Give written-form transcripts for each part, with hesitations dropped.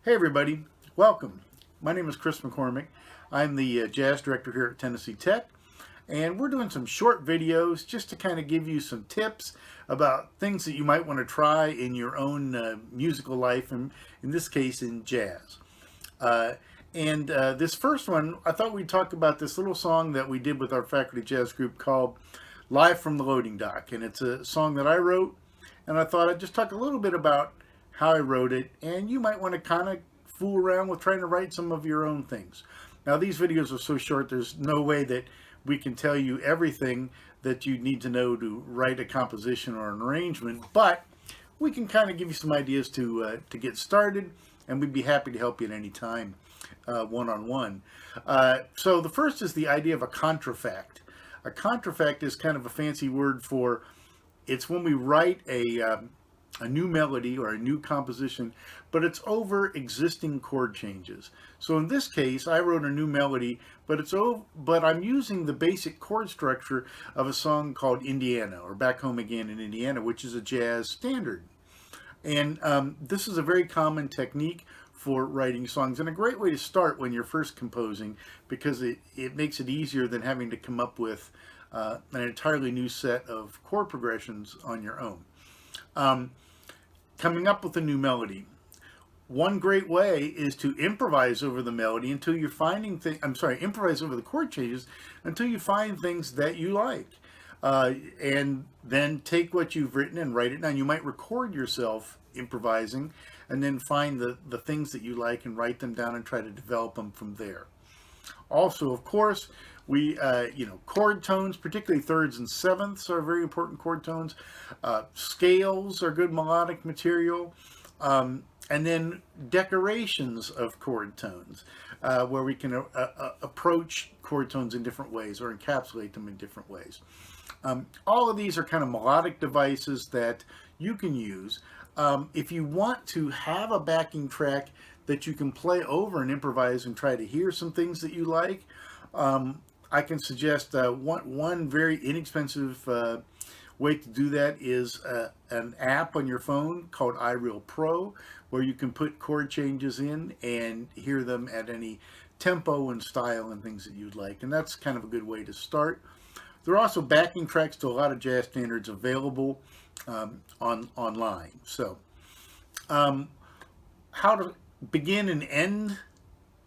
Hey everybody, welcome. My name is Chris McCormick. I'm the jazz director here at Tennessee Tech, and we're doing some short videos just to kind of give you some tips about things that you might want to try in your own musical life, and in this case in jazz. This first one, I thought we'd talk about this little song that we did with our faculty jazz group called Live from the Loading Dock, and it's a song that I wrote, and I thought I'd just talk a little bit about how I wrote it, and you might want to kind of fool around with trying to write some of your own things. Now, these videos are so short, there's no way that we can tell you everything that you need to know to write a composition or an arrangement, but we can kind of give you some ideas to get started, and we'd be happy to help you at any time, one-on-one. So the first is the idea of a contrafact. A contrafact is kind of a fancy word for, it's when we write a new melody or a new composition, but it's over existing chord changes. So in this case, I wrote a new melody, but I'm using the basic chord structure of a song called Indiana, or Back Home Again in Indiana, which is a jazz standard. And this is a very common technique for writing songs, and a great way to start when you're first composing, because it makes it easier than having to come up with an entirely new set of chord progressions on your own. Coming up with a new melody. One great way is to improvise over the melody until you're finding improvise over the chord changes until you find things that you like. And then take what you've written and write it down. You might record yourself improvising and then find the things that you like and write them down and try to develop them from there. Also, of course, we, chord tones, particularly thirds and sevenths, are very important chord tones. Scales are good melodic material. And then decorations of chord tones, where we can approach chord tones in different ways or encapsulate them in different ways. All of these are kind of melodic devices that you can use. If you want to have a backing track that you can play over and improvise and try to hear some things that you like, I can suggest one very inexpensive way to do that is an app on your phone called iReal Pro, where you can put chord changes in and hear them at any tempo and style and things that you'd like. And that's kind of a good way to start. There are also backing tracks to a lot of jazz standards available online. So how to begin and end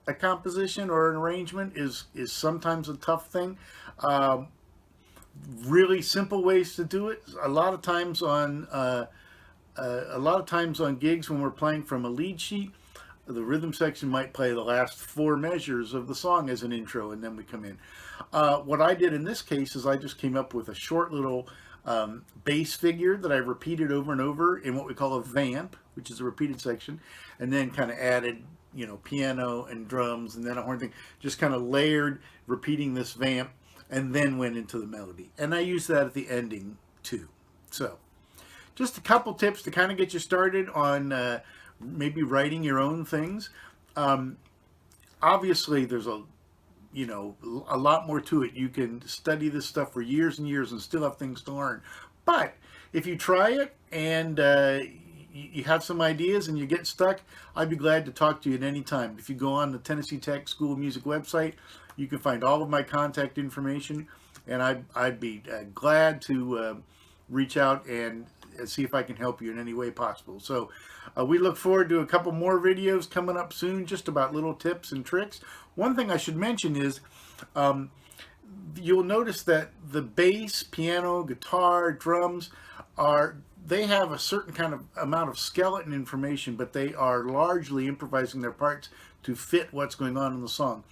a composition or an arrangement is sometimes a tough thing. Really simple ways to do it. A lot of times on gigs when we're playing from a lead sheet, the rhythm section might play the last four measures of the song as an intro, and then we come in. What I did in this case is I just came up with a short little bass figure that I repeated over and over in what we call a vamp, which is a repeated section, and then kind of added piano and drums and then a horn thing, just kind of layered, repeating this vamp, and then went into the melody. And I use that at the ending too. So just a couple tips to kind of get you started on maybe writing your own things. Obviously there's a lot more to it. You can study this stuff for years and years and still have things to learn. But if you try it and you have some ideas and you get stuck, I'd be glad to talk to you at any time. If you go on the Tennessee Tech School of Music website, you can find all of my contact information, and I'd be glad to reach out and see if I can help you in any way possible. So we look forward to a couple more videos coming up soon, just about little tips and tricks. One thing I should mention is you'll notice that the bass, piano, guitar, drums they have a certain kind of amount of skeleton information, but they are largely improvising their parts to fit what's going on in the song.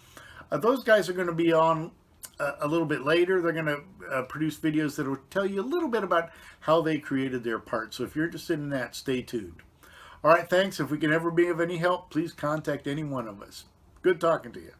Those guys are going to be on a little bit later. They're going to produce videos that will tell you a little bit about how they created their parts. So if you're interested in that, stay tuned. All right, thanks. If we can ever be of any help, please contact any one of us. Good talking to you.